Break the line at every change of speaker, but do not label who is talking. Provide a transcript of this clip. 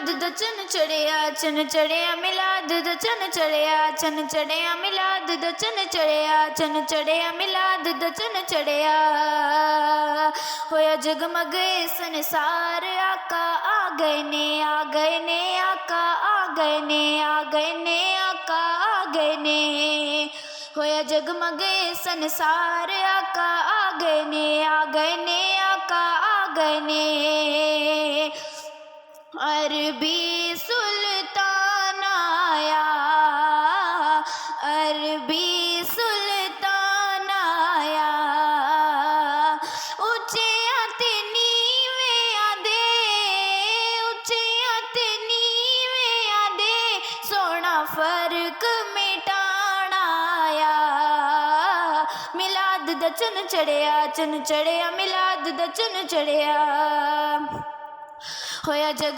मिलाद दा चन चढ़िया मिलाद दा चन चढ़िया मिलाद दा चन चढ़िया मिलाद दा चन चढ़िया होया जगमग संसार आका आ गए ने आका आ गए ने आका आ गए ने होया जगमग संसार आका आ गए ने आका आ गए ने अरबी सुल्तान आया अरबी सुल्तान आया उच्चियां ते नीवेआं दे उच्चियां ते नीवेआं दे सोना फर्क मिटाण आया मिलाद दा चन चढ़िया मिलाद दा चन चढ़िया होया जग